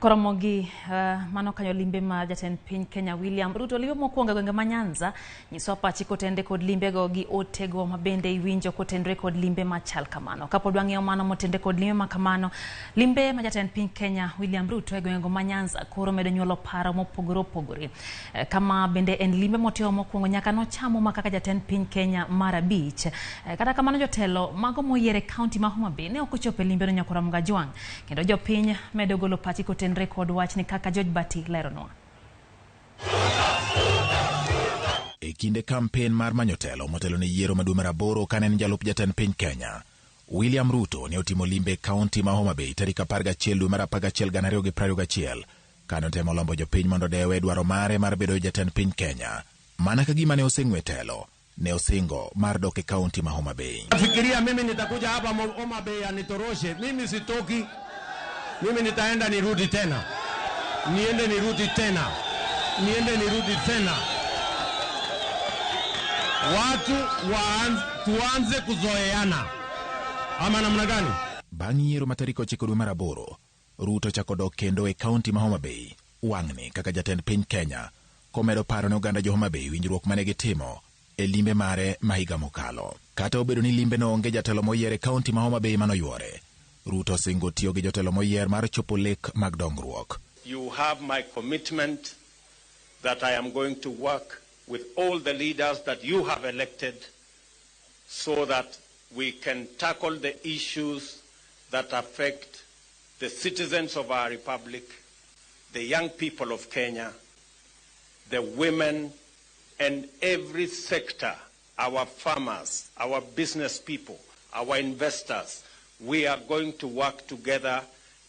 Ramogi mano kanyo limbe ma jatend piny Kenya William Ruto limbe mokwongo gwenge ma Nyanza nyiso pachi kotende kod limbe go gi otego mabende iwinjo kotendre kod limbe machal kamano. Kapod wang'iyo mano motende kod limbe makamano, limbe ma jatend piny Kenya William Ruto e gwenge ma Nyanza koro medo nyuolo paro mopogore opogore. Kama bende en limbe motimo mokwongo nyaka no chamo makaka jatend piny Kenya mara beach. Kata kamano jotelo mago moyiere county ma Homa Bay ne okochope limbe no nyakora mgajwang. Kendo jopiny medo golo pachi kotende rekod wach ni kaka Jodak leronwa. E kinde kampen mar manyotelo motelo ne yiero maduong' mar 8 kane en jalup jatend piny Kenya, William Ruto ne otimo limbe kaunti ma Homa Bay tarik 11 dwe mar 11 2021 kane otemo lombo jopiny mondo dewe dwaro mare mar bedo jatend piny Kenya. Mana ka gima ne oseng'we telo, ne osingo mar dok e kaunti ma Homa Bay. Nafikiria mimi nitakuja hapa Homa Bay anitoroshe. Mimi sitoki. Mimi nitaenda nirudi tena. Niende nirudi tena. Niende nirudi tena. Watu tuanze kuzoeana. Ama namna gani? Bang' yiero ma tarik 9 dwe mar 8, Ruto chako dok kendo e kaunti ma Homa Bay. Wang'ni kaka jatend piny Kenya komedo paro ne oganda jo Homa Bay winjruok mane gitimo e limbe mare ma higa mokalo. Kata obedo ni limbe no onge jatelo moyiere kaunti ma Homa Bay manoywore, Ruto singo tiyo gi jotelo moyier mar chopo lek mag dongruok. You have my commitment that I am going to work with all the leaders that you have elected so that we can tackle the issues that affect the citizens of our republic, the young people of Kenya, the women, and every sector, our farmers, our business people, our investors. We are going to work together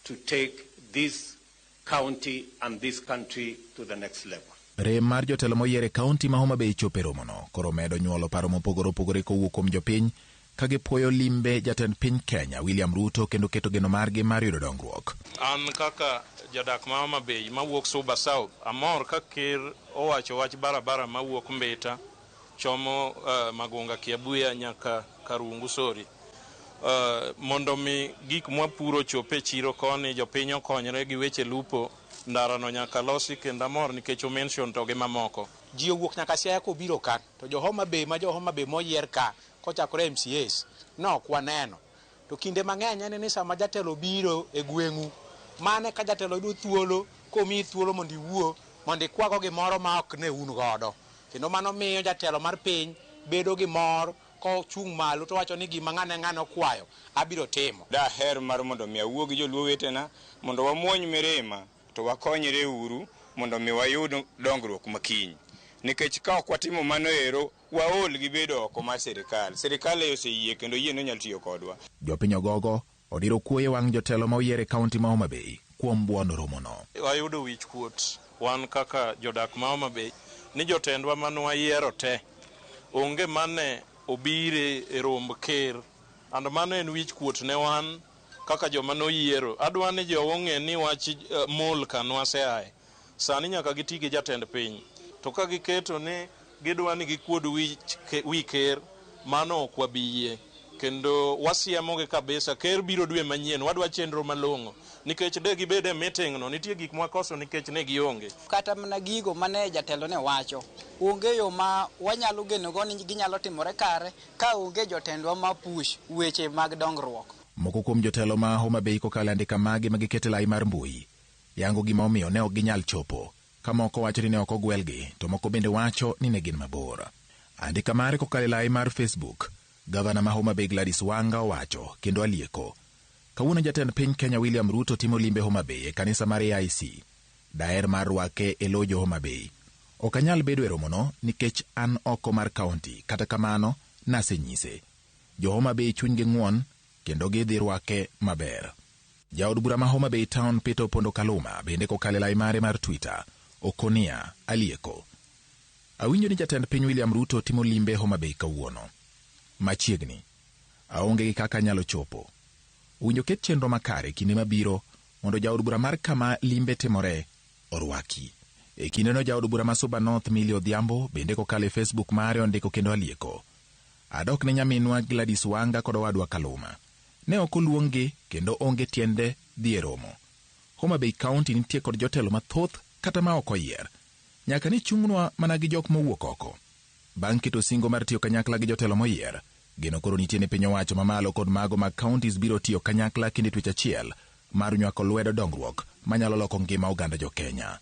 to take this county and this country to the next level. Rem mar jotelo moyiere kaunti ma Homa Bay chope romono koro medo nyuolo paro mopogore opogore kowuok kuom jopiny ka gipuoyo limbe jatend piny Kenya William Ruto kendo keto geno margi mar yudo dongruok. An kaka Jodak ma Homa Bay mawuok Suba South, amor ka ker owacho wach barabara mawuok Mbeta chomo Magunga Kiabuya nyaka Karungu Sori. Mondo mi gik mwapuro chope chiro koni jopiny okonyre gi weche lupo ndara no nyaka losi kendo amor nikech o mention to gi mamoko. Ji owuok nyaka Siaya ko biro ka to jo Homa Bay ma jo Homa Bay moyier ka kochakore MCAs no kwaneno to kinde mang'eny en ni sama jatelo biro e gweng'u mane ka jatelo yudo thuolo komi thuolo mondo iwuo mondo ikwago gimoro ma ok ne un godo kendo mano miyo jatelo mar piny bedo gi mor ko chung malo to wacho ni gima ng'ane kwayo abiro timo. Daher mar mondo mi awuo gi joluo wetena mondo wamuony mirima to wakonyre uru mondo mi wayud dongruok makiny. Nikech ka ok watimo mano ero waol gi bedo oko mar sirikal. Sirikal oseyie kendo yie no nyalo tiyo kodwa. Jopiny ogogo odiro kuoye wang' jotelo ma oyiere kaunti ma Homa Bay kuom buono romono. Wayudo wich kuot wan kaka Jodak ma Homa Bay ni jotendwa mano wayiero te onge mane obire e romb ker and mano en wich kuot ne wan kaka joma noyiero. Adwa ni jowo ng'e ni wach mol kanwa seae sani nyaka giti gi jatend piny to ka giketo ni gidwa ni gikuod wi ker mano ok wabiyie kendo wasiemoge kabisa. Ker biro dwe manyien wadwa chenro malong'o nikech de gibede meeting no nitie gik mwakoso nikech ne gionge kata mana gigo mane jatelo ne wacho onge yo ma wanyalo geno go ni ginyalo timore kare ka onge jotendwa ma push weche mag dongruok. Moko kuom jotelo ma Homa Bay kokalo andika magi magikete lai mar mbui yango gima omiyo ne ok ginyal chopo, ka moko wacho ni ne ok ogwelgi to moko bende wacho ni ne gin mabor. Andika mare kokalo lai mar Facebook, gavana ma Homa Bay Gladys Wanga owacho kendo alieko: kawuono jatend piny Kenya William Ruto timo limbe Homa Bay e kanisa mar AIC. Daer mar rwake e lojo Homa Bay. Ok anyal bedo e romono nikech an oko mar kaunti, kata kamano nasenyise. Jo Homa Bay chunygi ng'won kendo gidhi rwake maber. Jaod bura ma Homa Bay Town Peter Pondo Kaluma bende kokalo lai mare mar Twitter okonia alieko: awinjo ni jatend piny William Ruto timo limbe Homa Bay kawuono. Machiegni aonge gi kaka nyalo chopo. Winjo ket chenro makare kinde mabiro mondo jaod bura mar kama limbe timore orwaki. E kinde no jaod bura ma Suba North Millie Odhiambo bende kokalo e Facebook mare ondiko kendo alieko: adok ne nyaminwa Gladys Wanga kod owadwa Kaluma. Ne ok oluongi kendo onge tiende dhi e romo. Homa Bay County nitie kod jotelo mathoth kata ma ok oyier. Nyaka ni chung'nwa mana gi jok mowuok oko. Bang' keto singo mar tiyo kanyakla gi jotelo moyier, geno koro nitie ne piny owacho mamalo kod mago mag counties biro tiyo kanyakla kinde twech achiel mar nywako lwedo dongruok manyalo loko ngima oganda jo Kenya.